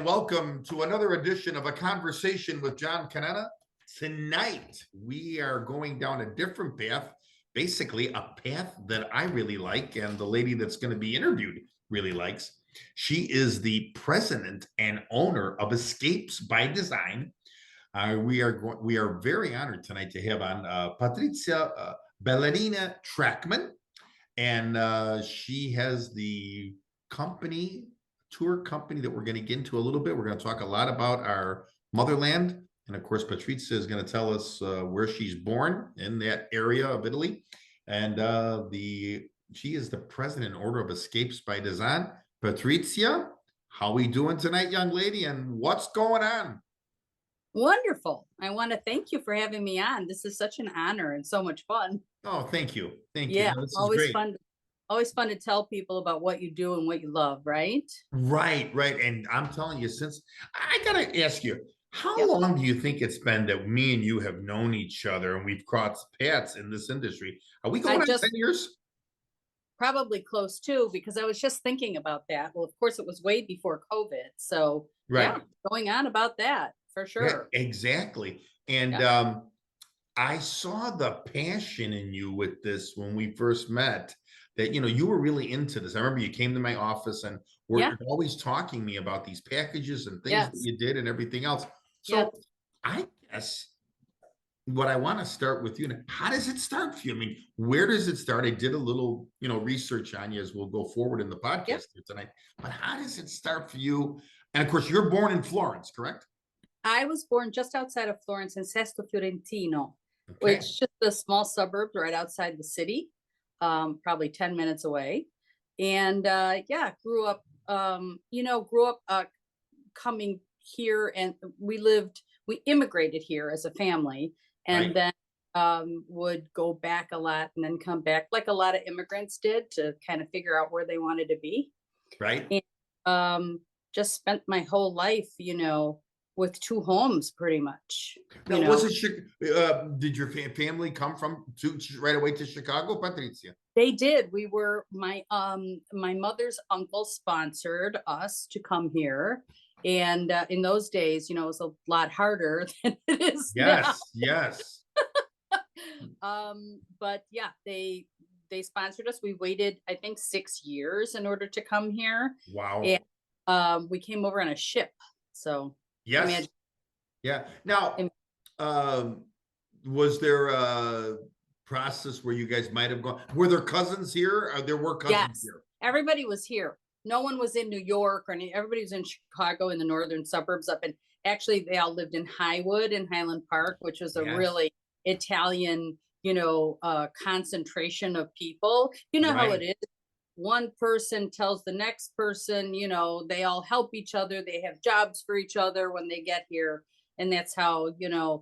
and welcome to another edition of A Conversation with John Conenna. Tonight, we are going down a different path, basically a path that I really like, and the lady that's going to be interviewed really likes. She is the president and owner of Escapes by Design. We are very honored tonight to have on Patrizia Ballerini Trackman, and she has the tour company that we're going to get into a little bit. We're going to talk a lot about our motherland. And of course, Patrizia is going to tell us where she's born in that area of Italy. And she is the president and owner of Escapes by Design. Patrizia, how we doing tonight, young lady? And what's going on? Wonderful. I want to thank you for having me on. This is such an honor and so much fun. Oh, thank you. Thank you. Yeah, No, this is always great. fun. Always fun to tell people about what you do and what you love, right? Right, right. And I'm telling you, since I gotta ask you, how Yep. long do you think it's been that me and you have known each other and we've crossed paths in this industry? Are we I going on just 10 years? probably close too, because I was just thinking about that. Well, of course, it was way before COVID. So yeah, Right. going on about that for Yeah, sure. exactly. And Yeah. I saw the passion in you with this when we first met, that you were really into this. I remember you came to my office and Yeah. were always talking to me about these packages and things that Yes. you did and everything else. Yes. So I guess what I want to start with you, how does it start for you? I mean, where does it start? I did a little, research on you as we'll go forward in the Yep. podcast here tonight. But how does it start for you? And of course, you're born in Florence, correct? I was born just outside of Florence in Sesto Fiorentino, which Okay. is just a small suburb right outside the city, probably 10 minutes away. And yeah, grew up coming here, and we immigrated here as a family, and Right. then would go back a lot and then come back like a lot of immigrants did to kind of figure out where they wanted to be. Right. And just spent my whole life, with two homes pretty much, Now, did your family come right away to Chicago, Patrizia? They did. We were my mother's uncle sponsored us to come here. And in those days, it was a lot harder than it is now. Yes, yes. But yeah, they sponsored us. We waited, I think, 6 years in order to come here. Wow. And we came over on a ship. So Yes. imagine. Yeah. Now, um, was there a process where you guys might have gone? Were there cousins here? There were cousins Yes, here. everybody was here. No one was in New York or everybody was in Chicago in the northern suburbs up in, actually they all lived in Highwood and Highland Park, which was a Yes. really Italian, concentration of people. You know how Right. it is. One person tells the next person, they all help each other. They have jobs for each other when they get here. And that's how,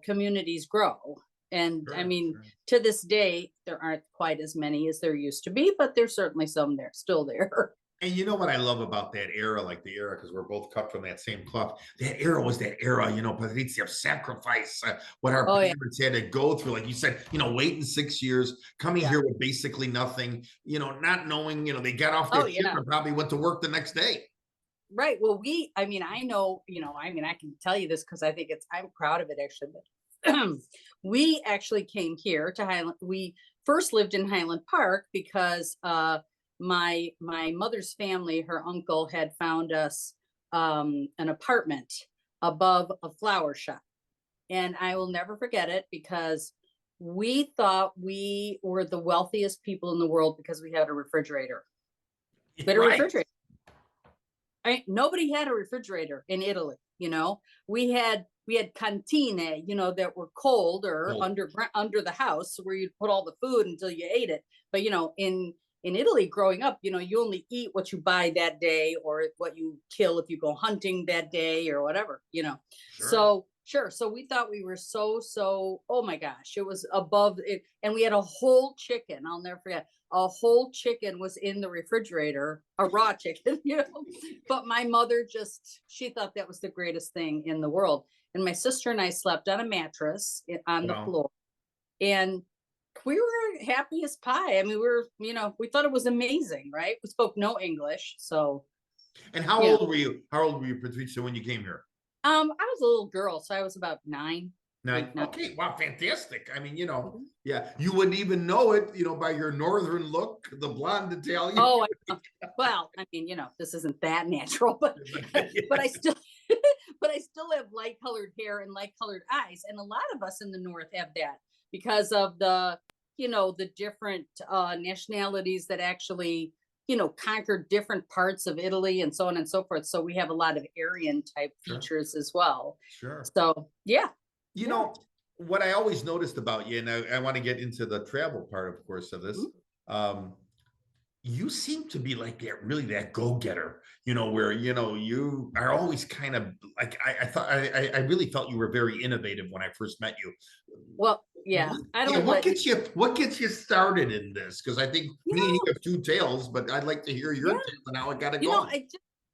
communities grow. And I Sure, mean, sure. to this day, there aren't quite as many as there used to be, but there's certainly some there still there. And you know what I love about that era, like the era, because we're both cut from that same cloth. That era was that era, Patrizia, of sacrifice, what our Oh yeah. parents had to go through. Like you said, waiting 6 years, coming Yeah. here with basically nothing, not knowing, they got off Oh that ship yeah. and probably went to work the next day. Right. Well, I mean, I know, I can tell you this because I'm proud of it actually. But we actually came here to Highland. We first lived in Highland Park because my mother's family, her uncle had found us an apartment above a flower shop. And I will never forget it because we thought we were the wealthiest people in the world because we had a refrigerator. We had a Right. refrigerator. Nobody had a refrigerator in Italy. We had cantine, that were cold or Oh, under the house where you'd put all the food until you ate it. But in Italy, growing up, you only eat what you buy that day or what you kill if you go hunting that day or whatever. sure. So sure. So we thought we were so. Oh my gosh, it was above it, and we had a whole chicken. I'll never forget. A whole chicken was in the refrigerator, a raw chicken, But my mother she thought that was the greatest thing in the world. And my sister and I slept on a mattress on the Well, floor, and we were happy as pie. I mean, we thought it was amazing, right? We spoke no English, so And how Yeah. old were you? How old were you, Patrizia, when you came here? I was a little girl, so I was about 9. Nine. 9. Okay. Wow. Fantastic. I mean, Mhm. yeah, you wouldn't even know it, by your northern look, the blonde Italian. Oh, well, I mean, this isn't that natural, but but I still but I still have light colored hair and light colored eyes, and a lot of us in the north have that because of the different nationalities that actually conquered different parts of Italy and so on and so forth. So we have a lot of Aryan type Sure. features as well. Sure. So yeah, You yeah. know, what I always noticed about you, and I want to get into the travel part, of course, of this. Mhm. Um, you seem to be like that go-getter, where you are always kind of like I thought I really felt you were very innovative when I first met you. Well, yeah, What, I yeah, don't let what gets you started in this? Because I think you me and you know, have two tails, but I'd like to hear your yeah, tale and how it got it going. I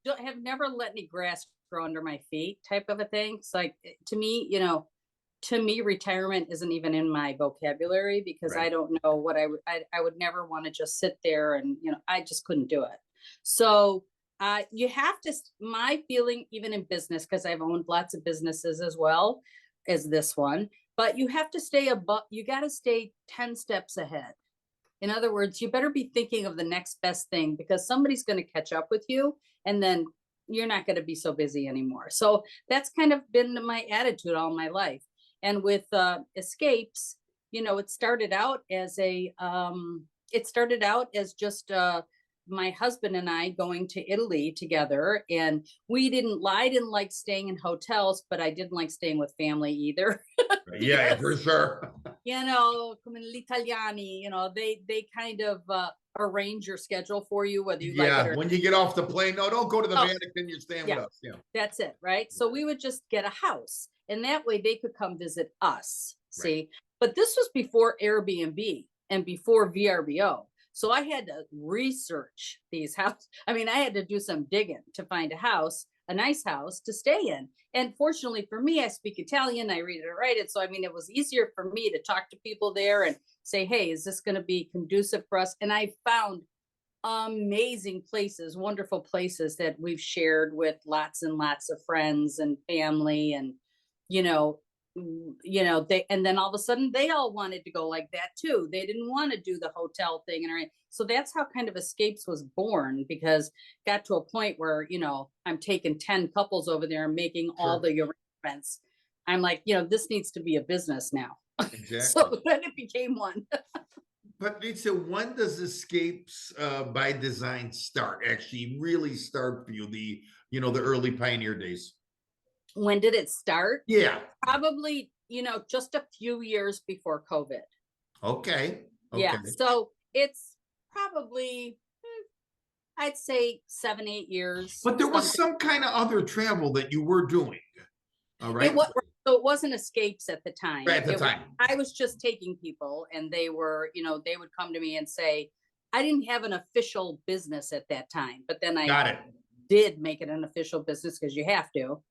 just have never let any grass grow under my feet type of a thing. It's like to me, retirement isn't even in my vocabulary because Right. I don't know what I would never want to just sit there and I just couldn't do it. So you have to. My feeling, even in business, because I've owned lots of businesses as well as this one, but you have to stay above. You got to stay 10 steps ahead. In other words, you better be thinking of the next best thing because somebody's going to catch up with you and then you're not going to be so busy anymore. So that's kind of been my attitude all my life. And with escapes, it started out as just my husband and I going to Italy together. And I didn't like staying in hotels, but I didn't like staying with family either. Yeah, for Because sure. come gli italiani, they kind of arrange your schedule for you, whether you like it Yeah, or when you get off the plane, no, don't go to the oh, Vatican. You're staying with yeah, us. Yeah, that's it, right? So we would just get a house, and that way they could come visit us. right. See, but this was before Airbnb and before VRBO. So I had to research these houses. I mean, I had to do some digging to find a nice house to stay in. And fortunately for me, I speak Italian, I read it and write it. So I mean, it was easier for me to talk to people there and say, hey, is this going to be conducive for us? And I found amazing places, wonderful places that we've shared with lots and lots of friends and family, and you know they, and then all of a sudden they all wanted to go like that too. They didn't want to do the hotel thing, and right. So that's how kind of Escapes was born, because got to a point where I'm taking 10 couples over there and making all Sure. the arrangements. I'm like, this needs to be a business now. Exactly. So then it became one. But Lisa, when does Escapes by Design start? Actually, really start for you, the early pioneer days. When did it start? Yeah. Probably, just a few years before COVID. Okay. Okay. Yeah. So it's probably, I'd say 7, 8 years, But there was something. some kind of other travel that you were doing. All It right. was, so it wasn't Escapes at the Right time. at the time. I was just taking people, and they would come to me and say, I didn't have an official business at that time, but then I Got it. did make it an official business because you have to.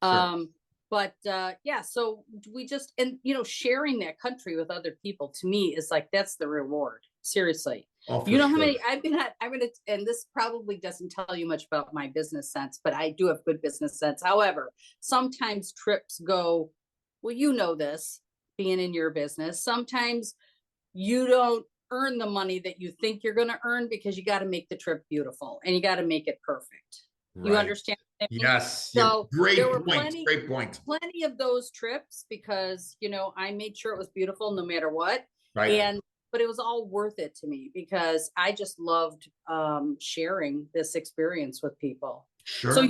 Sure. But yeah, so we just, and sharing that country with other people, to me, is like, that's the reward. Seriously. Oh, You for know how sure. many I've been at, and this probably doesn't tell you much about my business sense, but I do have good business sense. However, sometimes trips go, well, this being in your business, sometimes you don't earn the money that you think you're going to earn because you got to make the trip beautiful and you got to make it perfect. You Right. understand what I mean? Yes. Yeah. So there were Great point. Great point. plenty of those trips because I made sure it was beautiful no matter what. Right. And but it was all worth it to me because I just loved sharing this experience with people. So Sure.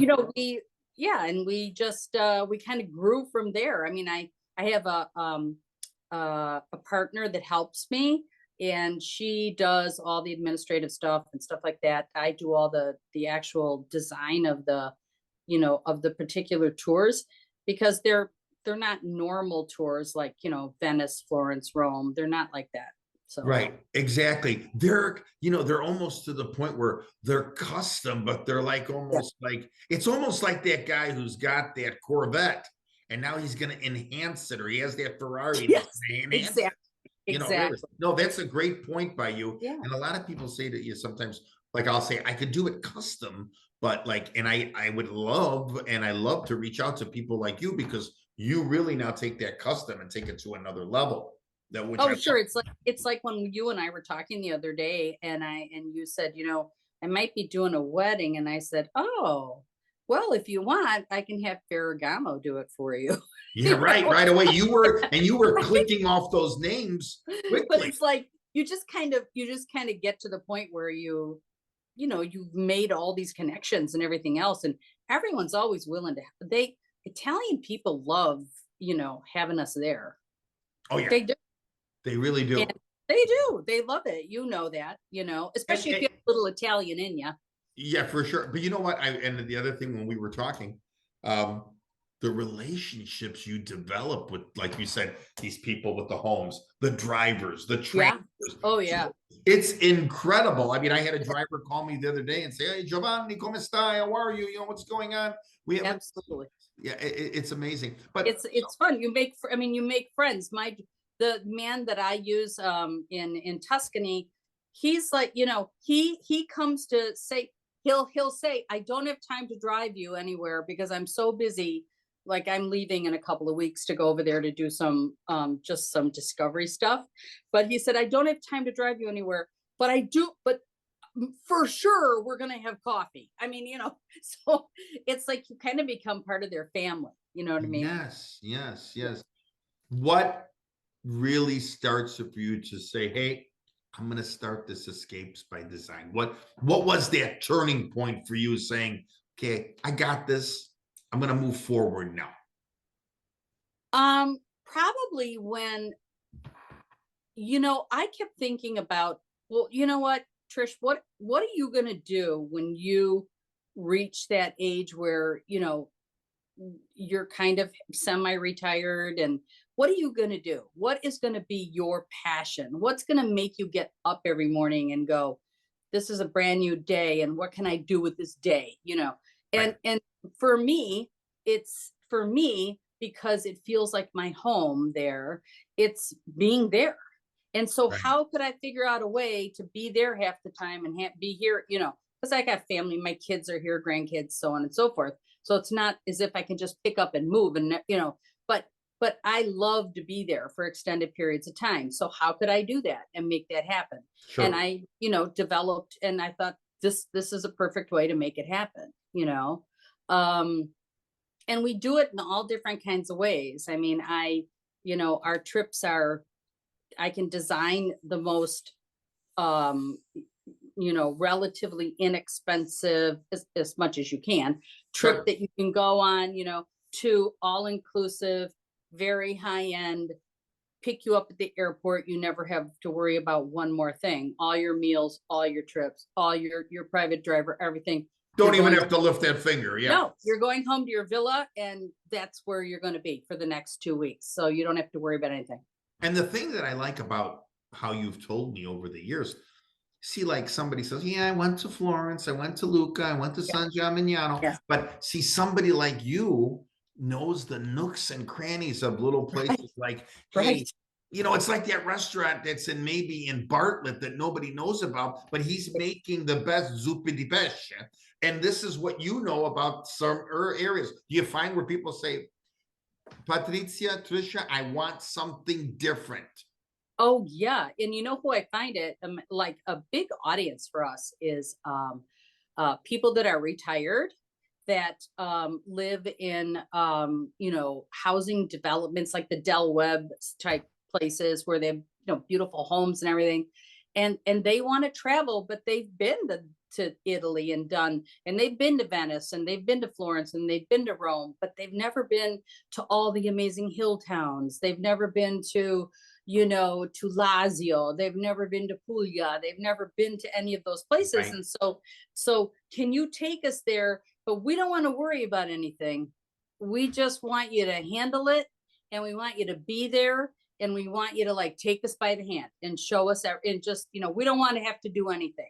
and we just we kind of grew from there. I mean, I have a partner that helps me, and she does all the administrative stuff and stuff like that. I do all the actual design of the particular tours, because they're not normal tours like Venice, Florence, Rome. They're not like that. So Right, exactly. They're almost to the point where they're custom, but they're like yeah, it's almost like that guy who's got that Corvette and now he's going to enhance it, or he has that Ferrari and he's yes, going to enhance it. exactly, exactly. No, that's a great point by you. Yeah. And a lot of people say to you sometimes, like I'll say, I could do it custom, But like, and I would love, and I love to reach out to people like you, because you really now take that custom and take it to another level. That which I Oh, love. sure. It's like when you and I were talking the other day, and you said, I might be doing a wedding, and I said, oh, well, if you want, I can have Ferragamo do it for you. Yeah, right, right away. You were clicking off those names But quickly. it's like you just kind of get to the point where you've made all these connections and everything else, and everyone's always willing to. Italian people love having us there. Oh yeah, They do. they really And do. they love it, And, especially if and you have a little Italian in you. yeah, for sure. But you know what? And the other thing when we were talking, um, the relationships you develop with, like you said, these people with the homes, the drivers, the Yeah. trainers. Oh yeah. It's incredible. I mean, I had a driver call me the other day and say, "Hey, Giovanni, come stai? How are you? You know what's going on?" We haven't. Absolutely. Yeah, it's amazing. But It's fun. You make friends. The man that I use in Tuscany, he's like, he comes to say, he'll say, I don't have time to drive you anywhere because I'm so busy. Like, I'm leaving in a couple of weeks to go over there to do some just some discovery stuff. But he said, I don't have time to drive you anywhere, but I do, but for sure we're gonna have coffee. I mean, so it's like you kind of become part of their family. You know what I mean? yes, yes, yes. What really starts it for you to say, "Hey, I'm going to start this Escapes by Design"? What was that turning point for you, saying, "Okay, I got this. I'm going to move forward now"? Probably when, I kept thinking about, well, you know what, Trish, what are you gonna do when you reach that age where, you're kind of semi-retired, and what are you going to do? What is going to be your passion? What's going to make you get up every morning and go, this is a brand new day, and what can I do with this day? Right, And for me, it's for me because it feels like my home there. It's being there. And so right, how could I figure out a way to be there half the time and be here, because I got family, my kids are here, grandkids, so on and so forth. So it's not as if I can just pick up and move and, but I love to be there for extended periods of time. So how could I do that and make that happen? And sure, I, developed, and I thought this is a perfect way to make it happen. Um, and we do it in all different kinds of ways. I mean, our trips are, I can design the most um relatively inexpensive, as much as you can, trip sure. that you can go on, to all inclusive, very high end, pick you up at the airport. You never have to worry about one more thing. All your meals, all your trips, all your private driver, everything. You're Don't even going have to lift that finger. Yeah. no, you're going home to your villa, and that's where you're going to be for the next 2 weeks. So you don't have to worry about anything. And the thing that I like about how you've told me over the years, see, like somebody says, "Yeah, I went to Florence, I went to Lucca, I went to Yeah. San Gimignano." Yeah. But see, somebody like you knows the nooks and crannies of little Right. places. Like, hey, Right. it's like that restaurant that's maybe in Bartlett that nobody knows about, but he's making the best zuppa di pesce. And this is what you know about some areas. Do you find where people say, "Patrizia, Trisha, I want something different"? Oh yeah, and you know who I find it like a big audience for us is people that are retired, that live in housing developments like the Del Webb type places where they have beautiful homes and everything, and they want to travel, but they've been to Italy and done, and they've been to Venice, and they've been to Florence, and they've been to Rome, but they've never been to all the amazing hill towns. They've never been to Lazio. They've never been to Puglia. They've never been to any of those places. Right. And so can you take us there? But we don't want to worry about anything. We just want you to handle it, and we want you to be there, and we want you to like take us by the hand and show us and just, we don't want to have to do anything.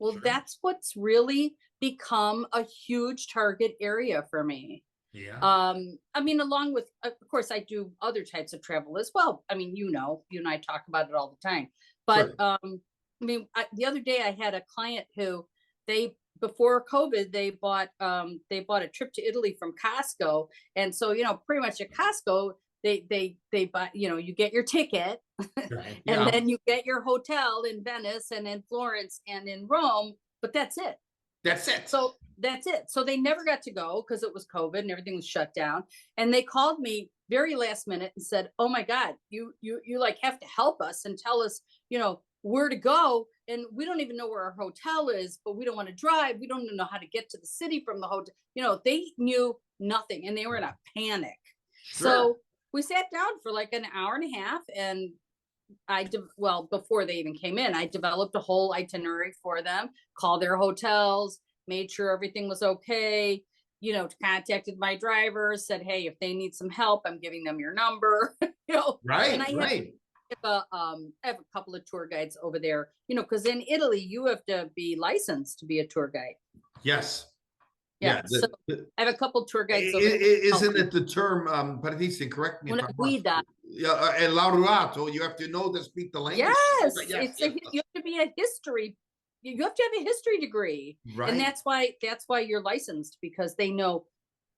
Well, Sure. that's what's really become a huge target area for me. Yeah. I mean, along with, of course, I do other types of travel as well. I mean, you and I talk about it all the time. But Sure. I mean, the other day I had a client who they before COVID, they bought a trip to Italy from Costco. And so, pretty much at Costco, they buy, you get your ticket Right. and Yeah. then you get your hotel in Venice and in Florence and in Rome, but that's it. That's it. So that's it. So they never got to go because it was COVID and everything was shut down. And they called me very last minute and said, "Oh my God, you like have to help us and tell us, where to go. And we don't even know where our hotel is, but we don't want to drive. We don't even know how to get to the city from the hotel." They knew nothing and they were in a panic. Sure. So we sat down for like an hour and a half, and before they even came in, I developed a whole itinerary for them, called their hotels, made sure everything was okay, contacted my drivers, said, "Hey, if they need some help, I'm giving them your number." Right, And I right. have a couple of tour guides over there, because in Italy, you have to be licensed to be a tour guide. Yes. Yeah. So I have a couple tour guides over there. Isn't it the term, Patrizia, correct me if Una I'm wrong. guida. Yeah, and laureato, you have to know to speak the language. Yes, Yes, you have to be a history. You have to have a history degree, right. and that's why you're licensed, because they know.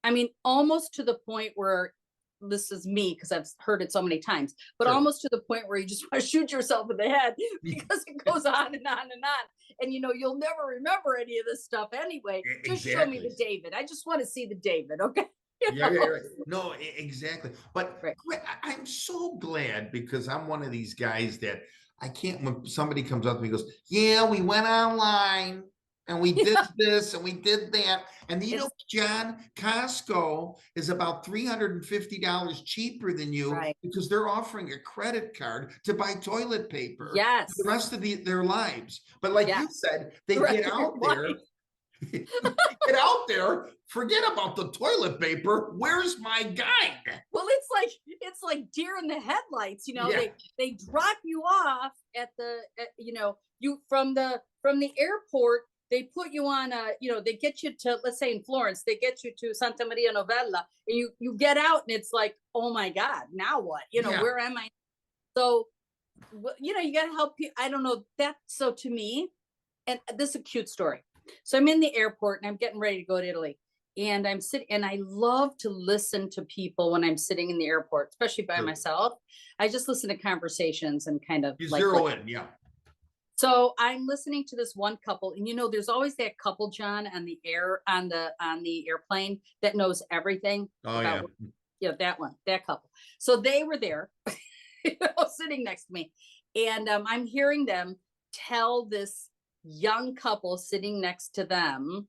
I mean, almost to the point where, this is me because I've heard it so many times, but Sure. almost to the point where you just want to shoot yourself in the head because it goes on and on and on, and you'll never remember any of this stuff anyway. Just show me the David. I just want to see the David. Okay. Yeah, right. No, exactly. But right. I'm so glad, because I'm one of these guys that I can't, when somebody comes up to me and goes, "Yeah, we went online and we did this and we did that." And John, Costco is about $350 cheaper than you, right. because they're offering a credit card to buy toilet paper yes. for the rest of their lives. But like you said, they get out there. Get out there, forget about the toilet paper. Where's my guide? Well, it's like deer in the headlights. They drop you off at you from the airport. They put you on they get you to, let's say in Florence, they get you to Santa Maria Novella, and you get out and it's like, oh my God, now what? Where am I? So, you got to help you. I don't know that. So to me, and this is a cute story. So I'm in the airport and I'm getting ready to go to Italy, and I'm sitting, and I love to listen to people when I'm sitting in the airport, especially by myself. I just listen to conversations and kind of zero in. Yeah. So I'm listening to this one couple, and there's always that couple, John, on the airplane that knows everything. Oh about, that couple. So they were there, sitting next to me, and I'm hearing them tell this young couple sitting next to them,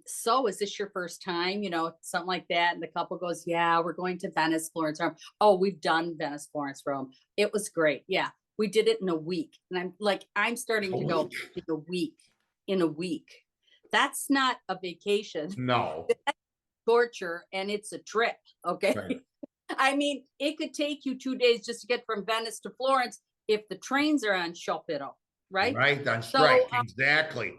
"So is this your first time?" Something like that. And the couple goes, "Yeah, we're going to Venice, Florence, Rome." "Oh, we've done Venice, Florence, Rome. It was great. Yeah, we did it in a week." And I'm like, I'm starting to go, in a week. That's not a vacation. No. That's torture, and it's a trip. Okay. Right. I mean, it could take you 2 days just to get from Venice to Florence if the trains are on sciopero. Right. Right. On strike. Exactly.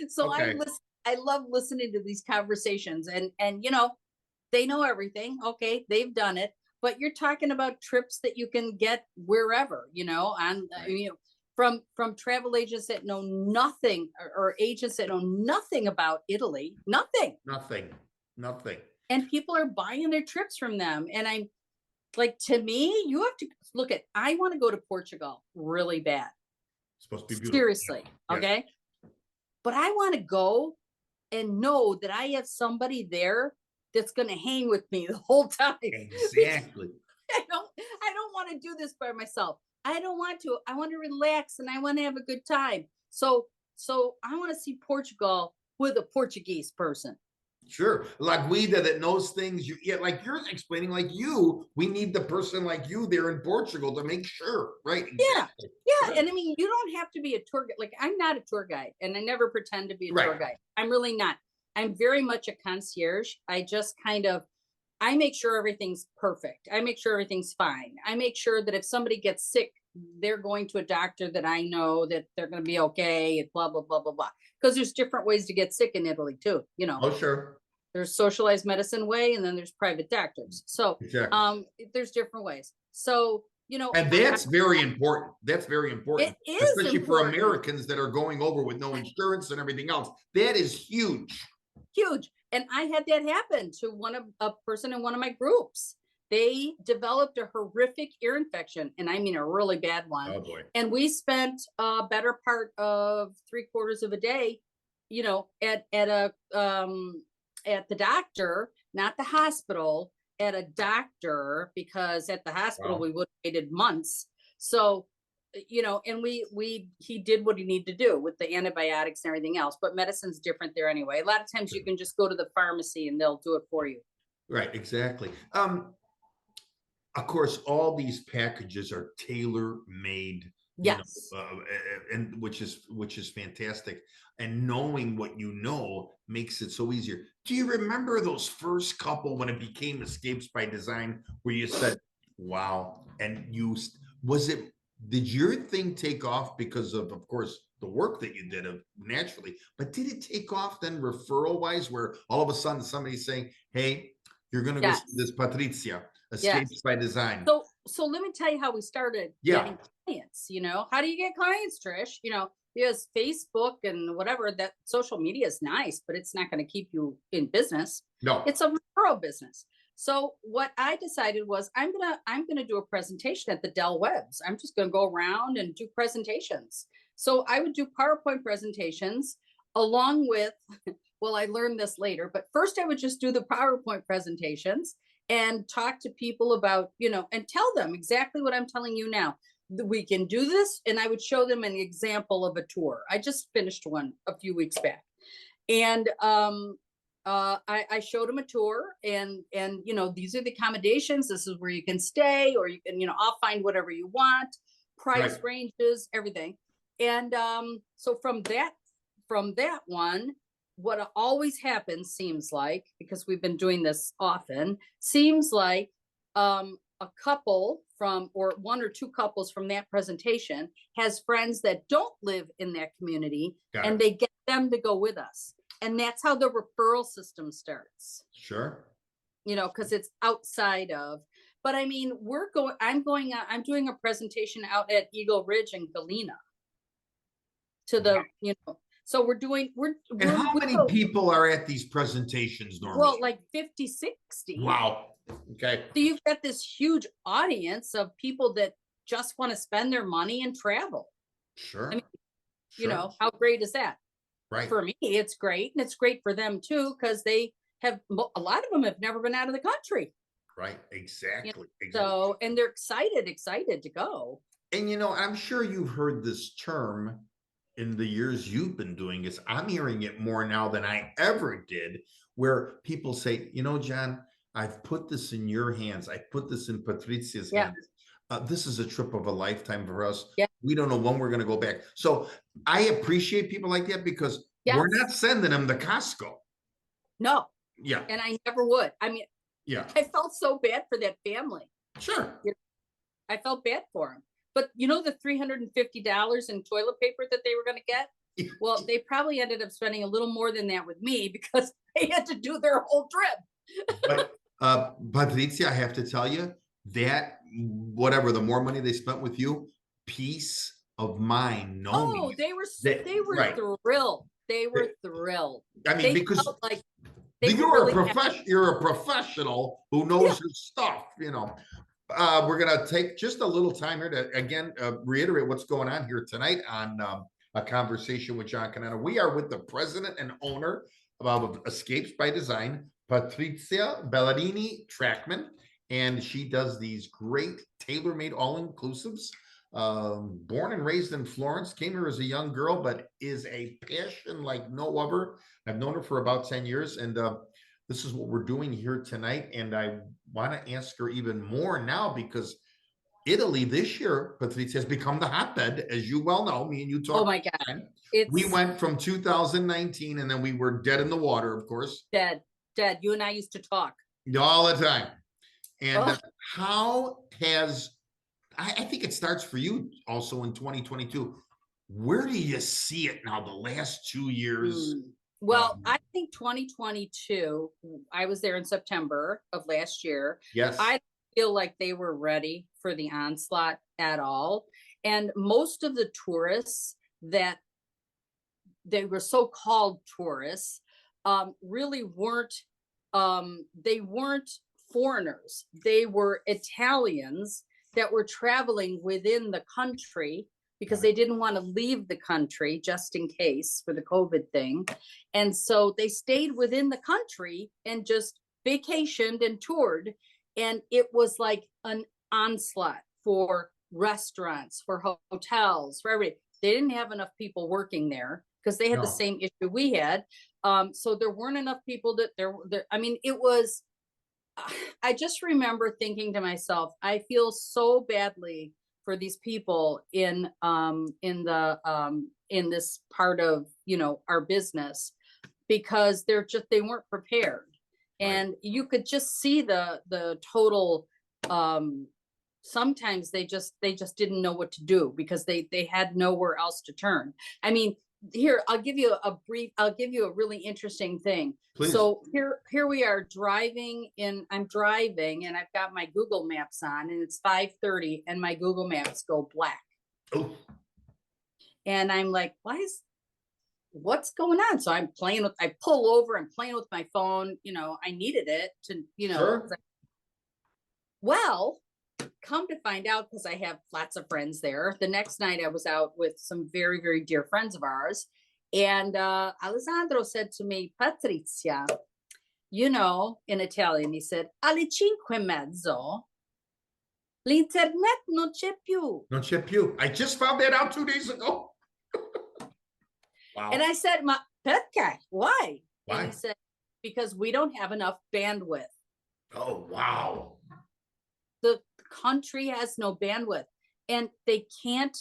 So I love listening to these conversations, and they know everything. Okay. They've done it, but you're talking about trips that you can get wherever, from travel agents that know nothing, or agents that know nothing about Italy, nothing. And people are buying their trips from them. And I'm like, to me, you have to look at, I want to go to Portugal really bad. Supposed to be beautiful. Seriously. Yes. Okay. But I want to go and know that I have somebody there that's going to hang with me the whole time. Exactly. I don't want to do this by myself. I don't want to. I want to relax and I want to have a good time. So I want to see Portugal with a Portuguese person. Sure. La guida that knows things. Like you're explaining, we need the person like you there in Portugal to make sure. Right. Exactly. Yeah. And I mean, you don't have to be a tour guide. Like, I'm not a tour guide, and I never pretend to be a tour guide. I'm really not. I'm very much a concierge. I just I make sure everything's perfect. I make sure everything's fine. I make sure that if somebody gets sick, they're going to a doctor that I know that they're going to be okay, and blah, blah, blah, blah, blah. Because there's different ways to get sick in Italy too, Oh, sure. There's socialized medicine way, and then there's private doctors. So there's different ways. So you know, And that's very important. That's very important, it is especially for important. Americans that are going over with no insurance and everything else. That is huge. Huge. And I had that happen to a person in one of my groups. They developed a horrific ear infection, and I mean a really bad one. Oh boy. And we spent a better part of 3/4 of a day, you know, at the doctor, not the hospital, at a doctor, because at the hospital Wow. we would have waited months. So, you know, and he did what he needed to do with the antibiotics and everything else, but medicine's different there anyway. A lot of times you can just go to the pharmacy and they'll do it for you. Right, exactly. Of course, all these packages are tailor made, Yes. and which is fantastic. And knowing what you know makes it so easier. Do you remember those first couple when it became Escapes by Design, where you said, "Wow"? And did your thing take off because of course, the work that you did of naturally, but did it take off then referral wise, where all of a sudden somebody's saying, "Hey, you're going to go see Yes. this Patrizia, Escapes Yes. by Design"? So let me tell you how we started Yeah. getting clients. You know, how do you get clients, Trish? You know, because Facebook and whatever, that social media is nice, but it's not going to keep you in business. No. It's a referral business. So what I decided was I'm gonna do a presentation at the Dell Webs. I'm just gonna go around and do presentations. So I would do PowerPoint presentations along with, well, I learned this later, but first I would just do the PowerPoint presentations and talk to people about, you know, and tell them exactly what I'm telling you now. We can do this, and I would show them an example of a tour. I just finished one a few weeks back, and I showed them a tour, and you know, these are the accommodations. This is where you can stay, or you can, you know, I'll find whatever you want, price Right. ranges, everything. And so from that one, what always happens, seems like, because we've been doing this often, seems like a couple from, or one or two couples from that presentation has friends that don't live in that community, Got and it. they get them to go with us. And that's how the referral system starts, Sure. you know, because it's outside of, but I mean, I'm doing a presentation out at Eagle Ridge and Galena to the, you know, so And how many people are at these presentations normally? well, like 50, 60. Wow. Okay. So you've got this huge audience of people that just want to spend their money and travel. Sure. I mean, you Sure. know, how great is that? Right. For me, it's great. And it's great for them too, because they have, a lot of them have never been out of the country. Right. Exactly. You know, Exactly. so, and they're excited to go. And you know, I'm sure you've heard this term in the years you've been doing this. I'm hearing it more now than I ever did, where people say, you know, John, I've put this in your hands. I put this in Patrizia's Yeah. hands. This is a trip of a lifetime for us. Yeah. We don't know when we're going to go back. So I appreciate people like that, because Yes. we're not sending them to Costco. No. Yeah. And I never would. I mean, Yeah. I felt so bad for that family. Sure. I felt bad for them. But you know, the $350 in toilet paper that they were going to get? Well, they probably ended up spending a little more than that with me, because they had to do their whole trip. But Patrizia, I have to tell you that whatever, the more money they spent with you, peace of mind knowing. Oh, they were right. thrilled. They were thrilled. I mean, They because felt like they you're were a really you're a professional who knows your stuff, you know. We're gonna take just a little time here to again reiterate what's going on here tonight on a conversation with John Conenna. We are with the president and owner of Escapes by Design, Patrizia Ballerini Trackman, and she does these great tailor-made all-inclusives. Born and raised in Florence, came here as a young girl, but is a passion like no other. I've known her for about 10 years, and this is what we're doing here tonight. And I want to ask her even more now, because Italy this year, Patrizia, has become the hotbed, as you well know. Me and you talked. Oh my God. We went from 2019, and then we were dead in the water, of course. Dead. You and I used to talk all the time. And how has, I think it starts for you also in 2022. Where do you see it now, the last 2 years? Well, I think 2022, I was there in September of last year. Yes. I feel like they were ready for the onslaught at all. And most of the tourists that they were so-called tourists really weren't they weren't foreigners. They were Italians that were traveling within the country because they didn't want to leave the country just in case for the COVID thing. And so they stayed within the country and just vacationed and toured. And it was like an onslaught for restaurants, for hotels, for everything. They didn't have enough people working there because they had the same issue we had. So there weren't enough people that there. I mean, it was, I just remember thinking to myself, I feel so badly for these people in this part of, you know, our business, because they weren't prepared. And you could just see the total, sometimes they just didn't know what to do because they had nowhere else to turn. I mean, here, I'll give you a really interesting thing. Please. So here we are I'm driving and I've got my Google Maps on and it's 5:30 and my Google Maps go black. Oh. And I'm like, what's going on? So I pull over, I'm playing with my phone, you know, I needed it to, you know, sure. Well, come to find out, because I have lots of friends there. The next night I was out with some very, very dear friends of ours. And Alessandro said to me, Patrizia, you know, in Italian, he said, alle 5:30, l'internet non c'è più. Non c'è più. I just found that out 2 days ago. Wow. And I said, ma perché? Why? Why? And he said, because we don't have enough bandwidth. Oh, wow. The country has no bandwidth, and they can't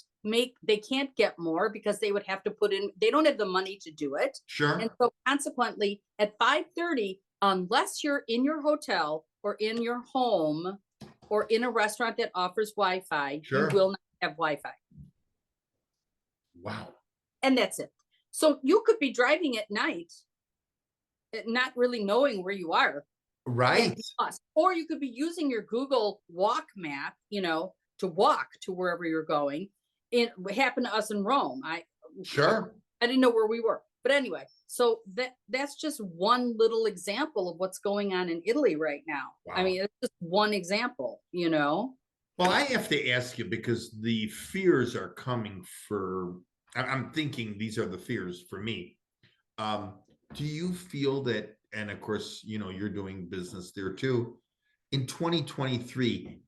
get more because they would have to put in, they don't have the money to do it. Sure. And so consequently at 5:30, unless you're in your hotel or in your home or in a restaurant that offers Wi-Fi, sure, you will not have Wi-Fi. Wow. And that's it. So you could be driving at night, not really knowing where you are. Right. Or you could be using your Google Walk map, you know, to walk to wherever you're going. It happened to us in Rome. Sure. I didn't know where we were. But anyway, so that's just one little example of what's going on in Italy right now. Wow. I mean, it's just one example, you know. Well, I have to ask you, because the fears are coming for, I'm thinking these are the fears for me. Do you feel that, and of course, you know, you're doing business there too, in 2023,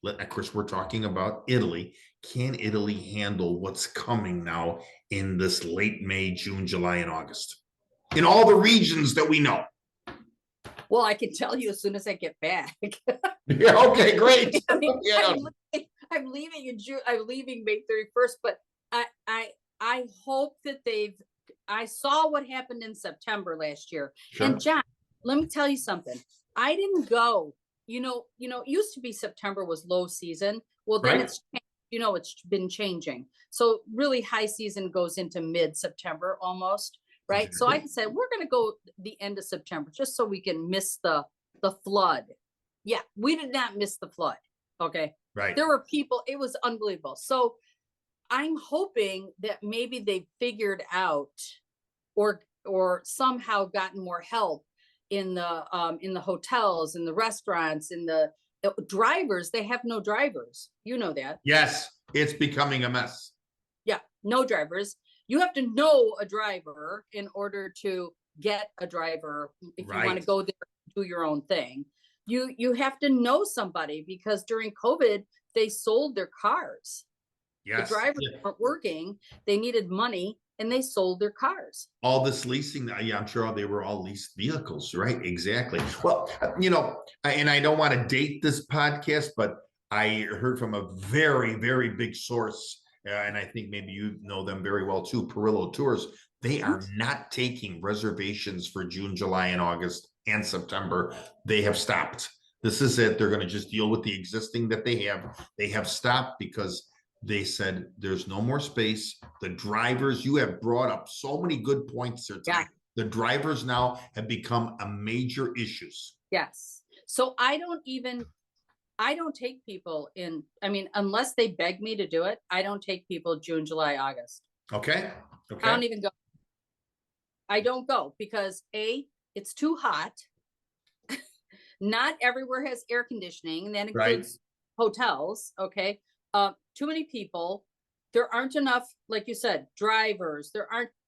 of course, we're talking about Italy, can Italy handle what's coming now in this late May, June, July, and August? In all the regions that we know. Well, I can tell you as soon as I get back. Yeah, okay, great. I mean, yeah. I'm leaving in June. I'm leaving May 31st, but I hope that I saw what happened in September last year. Sure. And John, let me tell you something. I didn't go, you know, it used to be September was low season. Well, then it's been changing. So really high season goes into mid-September almost, right? So I said, we're going to go the end of September just so we can miss the flood. Yeah, we did not miss the flood. Okay. Right. There were people, it was unbelievable. So I'm hoping that maybe they figured out or somehow gotten more help in the hotels, in the restaurants, in the drivers. They have no drivers. You know that. Yes, it's becoming a mess. Yeah, no drivers. You have to know a driver in order to get a driver. If you want to go there, do your own thing. You have to know somebody, because during COVID, they sold their cars. Yes. The drivers weren't working. They needed money, and they sold their cars. All this leasing, yeah, I'm sure they were all leased vehicles, right? Exactly. Well, you know, and I don't want to date this podcast, but I heard from a very, very big source, and I think maybe you know them very well too, Perillo Tours. They are not taking reservations for June, July, and August and September. They have stopped. This is it. They're going to just deal with the existing that they have. They have stopped because they said there's no more space. The drivers, you have brought up so many good points here tonight. Yeah. The drivers now have become a major issue. Yes. So I don't even, I don't take people in, I mean, unless they beg me to do it, I don't take people June, July, August. Okay. I Okay. don't even go. I don't go because it's too hot. Not everywhere has air conditioning, and that includes hotels. Okay. Too many people. There aren't enough, like you said, drivers.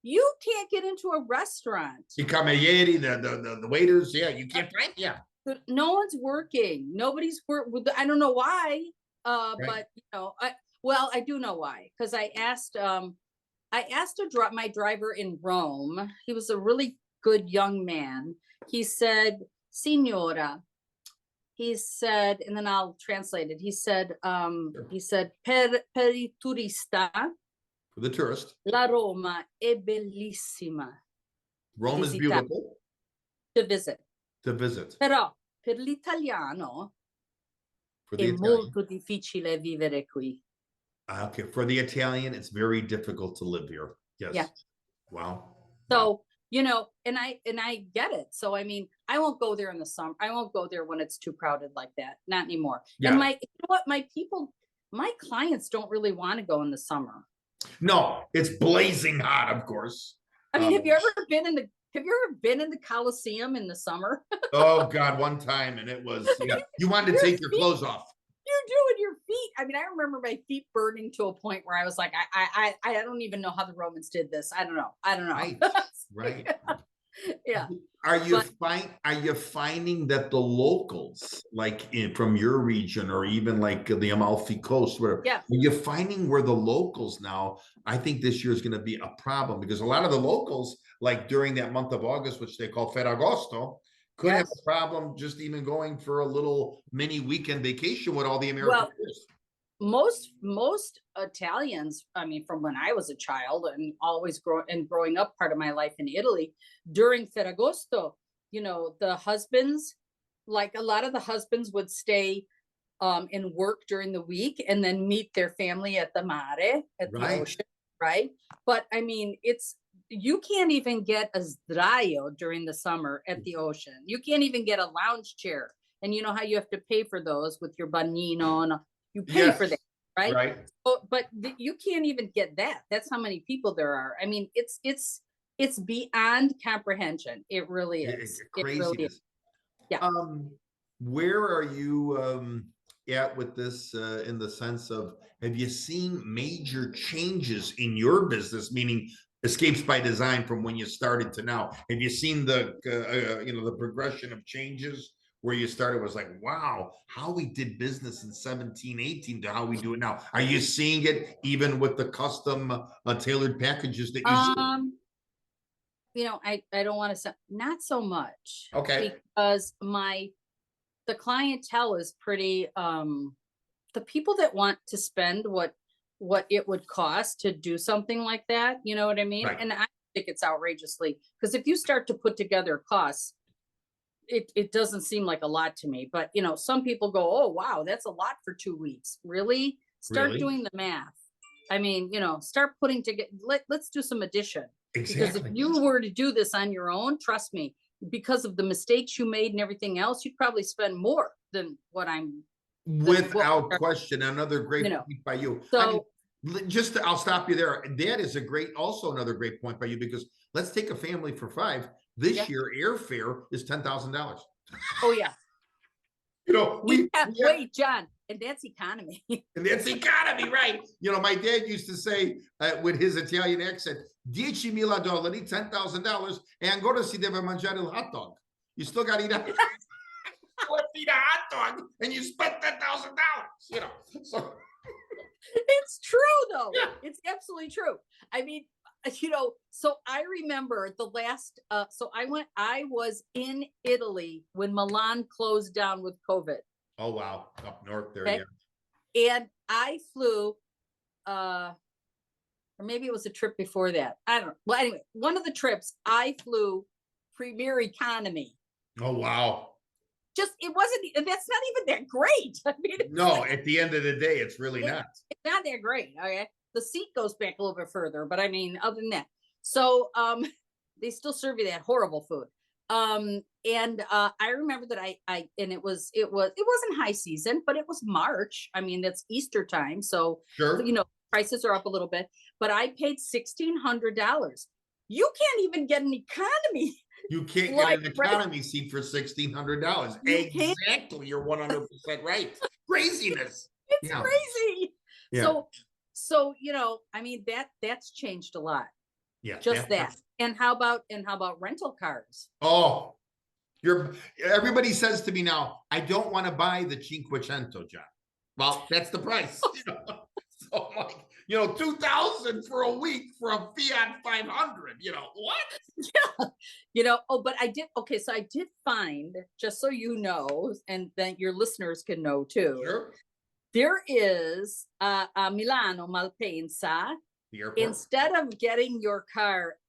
You can't get into a restaurant. I camerieri, the waiters. Yeah, you can't find. Yeah. No one's working. Nobody's I don't know why. But I do know why, because I asked my driver in Rome. He was a really good young man. He said, Signora, he said, and then I'll translate it. He said, per il turista, for the tourist, la Roma è bellissima. Rome is beautiful. To visit. Però per l'italiano è molto difficile vivere qui. Okay, for the Italian, it's very difficult to live here. Yes. Yeah. Wow. So, and I get it. So, I mean, I won't go there in the summer. I won't go there when it's too crowded like that. Not anymore. Yeah. And my clients don't really want to go in the summer. No, it's blazing hot, of course. I mean, have you ever been in the Coliseum in the summer? Oh God, one time, and it was, you wanted to take your clothes off. You're doing your feet. I mean, I remember my feet burning to a point where I was like, I don't even know how the Romans did this. I don't know. Right. Yeah. Are you finding that the locals, like from your region or even like the Amalfi Coast, whatever, are you finding where the locals now, I think this year is going to be a problem, because a lot of the locals, like during that month of August, which they call Ferragosto, could have a problem just even going for a little mini weekend vacation with all the American tourists. Most Italians, I mean, from when I was a child and growing up part of my life in Italy, during Ferragosto, the husbands, like a lot of the husbands would stay and work during the week and then meet their family at the mare, at the ocean, right? But I mean, you can't even get a sdraio during the summer at the ocean. You can't even get a lounge chair. And you know how you have to pay for those with your bagnino, and you pay for that, right? But you can't even get that. That's how many people there are. I mean, it's beyond comprehension. It really is. It's crazy. It really is. Yeah. Where are you at with this in the sense of, have you seen major changes in your business, meaning escapes by design from when you started to now? Have you seen the the progression of changes where you started was like, wow, how we did business in 17, 18 to how we do it now? Are you seeing it even with the custom tailored packages that you do? I don't want to say, not so much. Okay. Because the clientele is pretty, the people that want to spend what it would cost to do something like that, you know what I mean? Right. And I think it's outrageously, because if you start to put together costs, it doesn't seem like a lot to me. But some people go, oh wow, that's a lot for 2 weeks. Really? Start doing the math. I mean, start putting together, let's do some addition. Exactly. Because if you were to do this on your own, trust me, because of the mistakes you made and everything else, you'd probably spend more than what I'm. Without question, another great point by you. So I'll stop you there. That is also another great point by you, because let's take a family for 5. This year, airfare is $10,000. Oh yeah. Wait, John, and that's economy. And that's economy, right? My dad used to say with his Italian accent, $10,000, $10,000, and ancora si deve mangiare il hot dog. You still got to eat eat a hot dog, and you spent $10,000. So it's true though. Yeah. It's absolutely true. I mean, so I remember the last, I was in Italy when Milan closed down with COVID. Oh, wow. Up north there, yeah. And I flew, or maybe it was a trip before that. I don't know. Well, anyway, one of the trips I flew Premier Economy. Oh, wow. It wasn't, that's not even that great. I mean, no, at the end of the day, it's really not. It's not that great. Okay. The seat goes back a little bit further, but I mean, other than that, so they still serve you that horrible food. And I remember that and it wasn't high season, but it was March. I mean, that's Easter time. So, Sure. prices are up a little bit, but I paid $1,600. You can't even get an economy You can't get flight, an right? economy seat for $1,600. You can't. Exactly. You're 100% right. Craziness. It's Yeah. crazy. Yeah. So, I mean, that's changed a lot. Yeah. Just that. And how about rental cars? Oh, everybody says to me now, I don't want to buy the Cinquecento, John. Well, that's the price. So I'm like, 2,000 for a week for a Fiat 500. What? Yeah. But okay, so I did find, just so you know, and then your listeners can know too. Sure. There is a Milano Malpensa. The airport. Instead of getting your car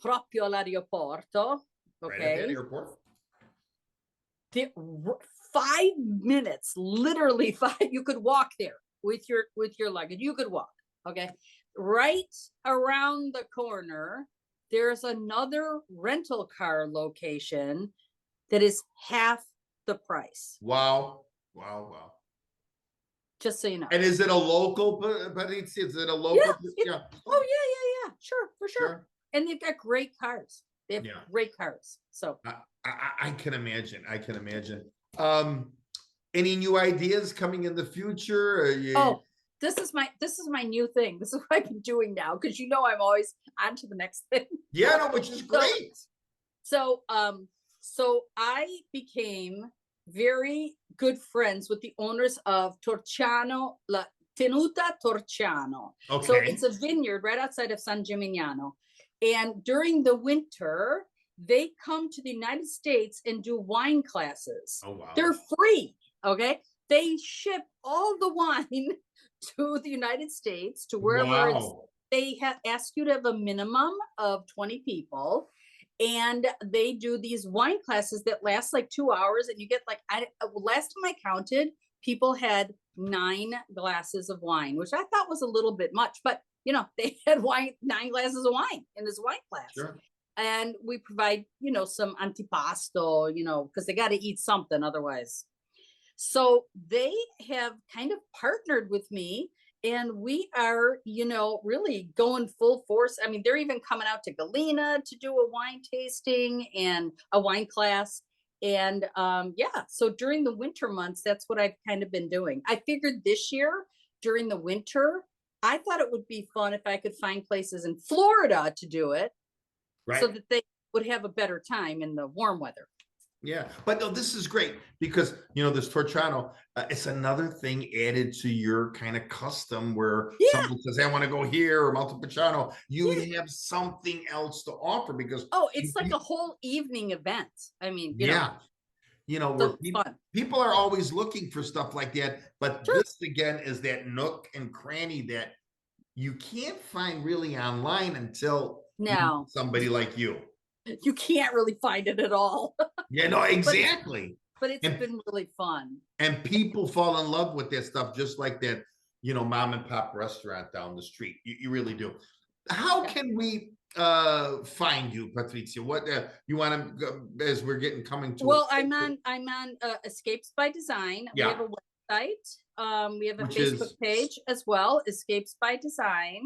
proprio all'aeroporto, Right okay, at the airport. 5 minutes, literally 5. You could walk there with your luggage. You could walk. Okay, right around the corner, there's another rental car location that is half the price. Wow. Wow. Wow. Just so you know. And is it a local, Patrizia? Is it a local? Yeah. Oh, yeah. Sure, for sure. And they've got great cars. They have great cars. So I can imagine. Any new ideas coming in the future? Oh, this is my new thing. This is what I've been doing now, because I'm always on to the next thing. Yeah, no, which is great. So I became very good friends with the owners of Torciano, La Tenuta Torciano. Okay. So it's a vineyard right outside of San Gimignano. And during the winter, they come to the United States and do wine classes. Oh, wow. They're free. Okay. They ship all the wine to the United States, to wherever they ask you to have a minimum of 20 people. And they do these wine classes that last like 2 hours, and you get last time I counted, people had 9 glasses of wine, which I thought was a little bit much, but they had 9 glasses of wine in this wine class. Sure. And we provide, some antipasto, because they got to eat something otherwise. So they have kind of partnered with me, and we are, really going full force. I mean, they're even coming out to Galena to do a wine tasting and a wine class. And so during the winter months, that's what I've kind of been doing. I figured this year during the winter, I thought it would be fun if I could find places in Florida to do it, right, so that they would have a better time in the warm weather. Yeah, but no, this is great because, this Torciano, it's another thing added to your kind of custom where someone says, hey, I want to go here, or Montepulciano. You have something else to offer because. Oh, it's like a whole evening event. I mean, where people are always looking for stuff like that. But this, again, is that nook and cranny that you can't find really online until somebody like you. You can't really find it at all. Yeah, no, exactly. But it's been really fun. And people fall in love with that stuff, just like that, mom and pop restaurant down the street. You really do. How can we find you, Patrizia? What you want to, as we're coming to? Well, I'm on Escapes by Design. Yeah. We have a website. We have a Facebook page as well, Escapes by Design.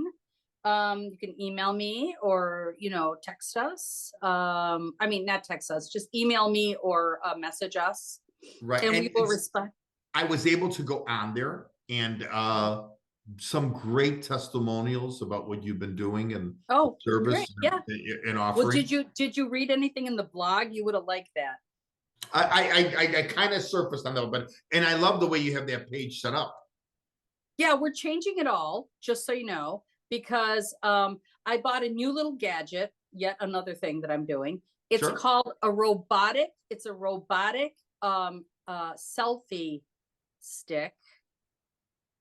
You can email me or, text us. I mean, not text us, just email me or message us. Right. And we will respond. I was able to go on there and some great testimonials about what you've been doing and service and offering. Well, did you read anything in the blog? You would have liked that. I kind of surfaced on that, and I love the way you have that page set up. Yeah, we're changing it all, just so you know. Because I bought a new little gadget, yet another thing that I'm doing. It's called a robotic. It's a robotic selfie stick.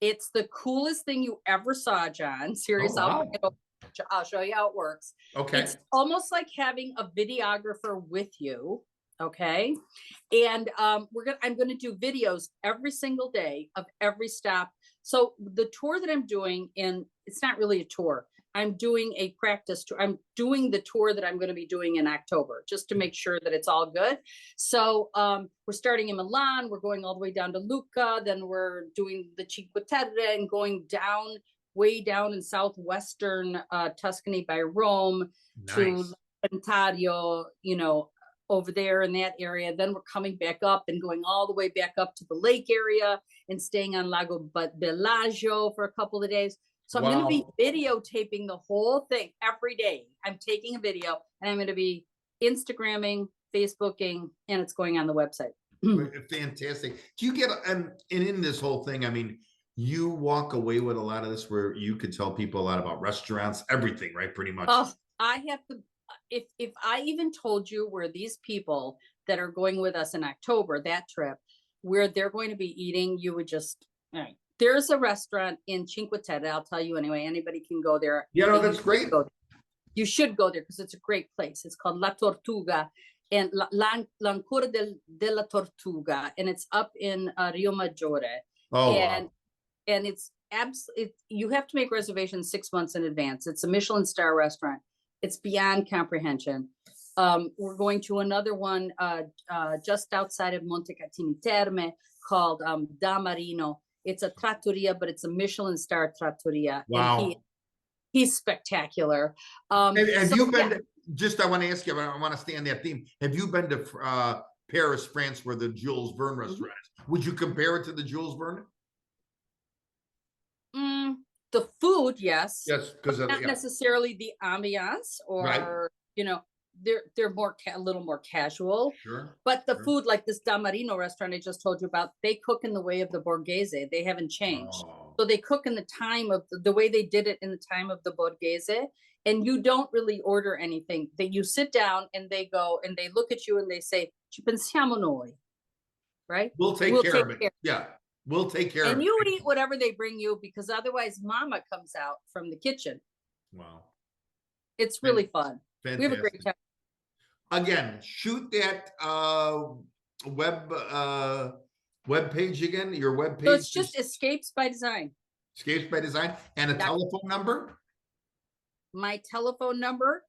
It's the coolest thing you ever saw, John. Seriously, I'll show you how it works. Okay. It's almost like having a videographer with you. Okay. And I'm going to do videos every single day of every stop. So the tour that I'm doing, and it's not really a tour, I'm doing a practice tour. I'm doing the tour that I'm going to be doing in October, just to make sure that it's all good. So we're starting in Milan. We're going all the way down to Lucca. Then we're doing the Cinque Terre and going down, way down in southwestern Tuscany by Rome to Ontario, you know, over there in that area. Then we're coming back up and going all the way back up to the lake area and staying on Lago Bellagio for a couple of days. So I'm going to be videotaping the whole thing every day. I'm taking a video and I'm going to be Instagramming, Facebooking, and it's going on the website. Fantastic. Do you get, and in this whole thing, I mean, you walk away with a lot of this where you could tell people a lot about restaurants, everything, right? Pretty much. Oh, I have to, if I even told you where these people that are going with us in October, that trip, where they're going to be eating, you would just, all right. There's a restaurant in Cinque Terre. I'll tell you anyway. Anybody can go there. Yeah, no, that's great. You should go there because it's a great place. It's called La Tortuga and l'Ancora della Tortuga, and it's up in Rio Maggiore. Oh, and it's absolutely, you have to make reservations 6 months in advance. It's a Michelin star restaurant. It's beyond comprehension. We're going to another one just outside of Montecatini Terme called Da Marino. It's a trattoria, but it's a Michelin star trattoria. Wow. And he's spectacular. Have you been to, just, I want to ask you, I want to stay on that theme. Have you been to Paris, France, where the Jules Verne restaurant is? Would you compare it to the Jules Verne? The food, yes. Yes, because not necessarily the ambiance or, you know, they're more a little more casual. Sure. But the food, like this Da Marino restaurant I just told you about, they cook in the way of the Borghese. They haven't changed. So they cook in the time of the way they did it in the time of the Borghese. And you don't really order anything. That you sit down and they go and they look at you and they say, "Ci pensiamo noi," right? We'll take care of it. Yeah, we'll take care of it. And you eat whatever they bring you because otherwise Mama comes out from the kitchen. Wow. It's really fun. Fantastic. We have a great time. Again, shoot that web page again, your web page. So it's just Escapes by Design. Escapes by Design, and a telephone number. My telephone number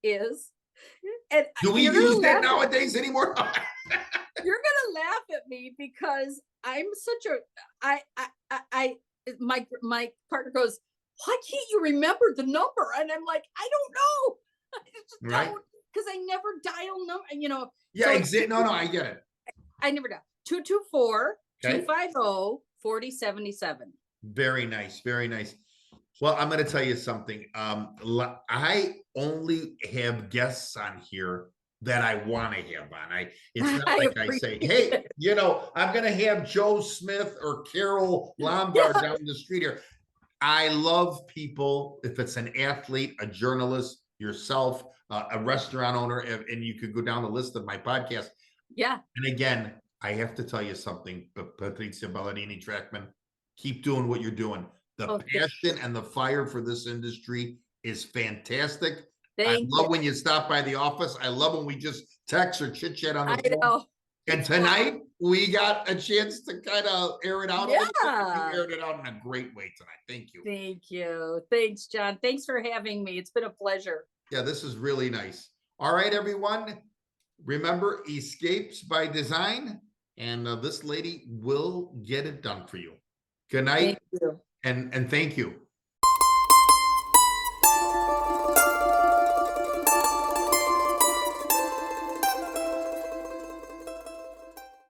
is. And do we use that nowadays anymore? You're gonna laugh at me because I'm such a my partner goes, "Why can't you remember the number?" And I'm like, "I don't know." I just don't, because I never dial number, you know. Yeah, so exactly. No, I get it. I never dial. 224-250-4077. Very nice, very nice. Well, I'm going to tell you something. I only have guests on here that I want to have on. It's not like I say, "Hey, you know, I'm going to have Joe Smith or Carol Lombard down the street here." I love people. If it's an athlete, a journalist, yourself, a restaurant owner, and you could go down the list of my podcast. Yeah. And again, I have to tell you something, Patrizia Ballerini Trackman, keep doing what you're doing. The passion and the fire for this industry is fantastic. I love when you stop by the office. I love when we just text or chit chat on the phone. Know. And tonight we got a chance to kind of air it out. Yeah. You aired it out in a great way tonight. Thank you. Thank you. Thanks, John. Thanks for having me. It's been a pleasure. Yeah, this is really nice. All right, everyone. Remember, Escapes by Design, and this lady will get it done for you. Good night. Thank you. And thank you.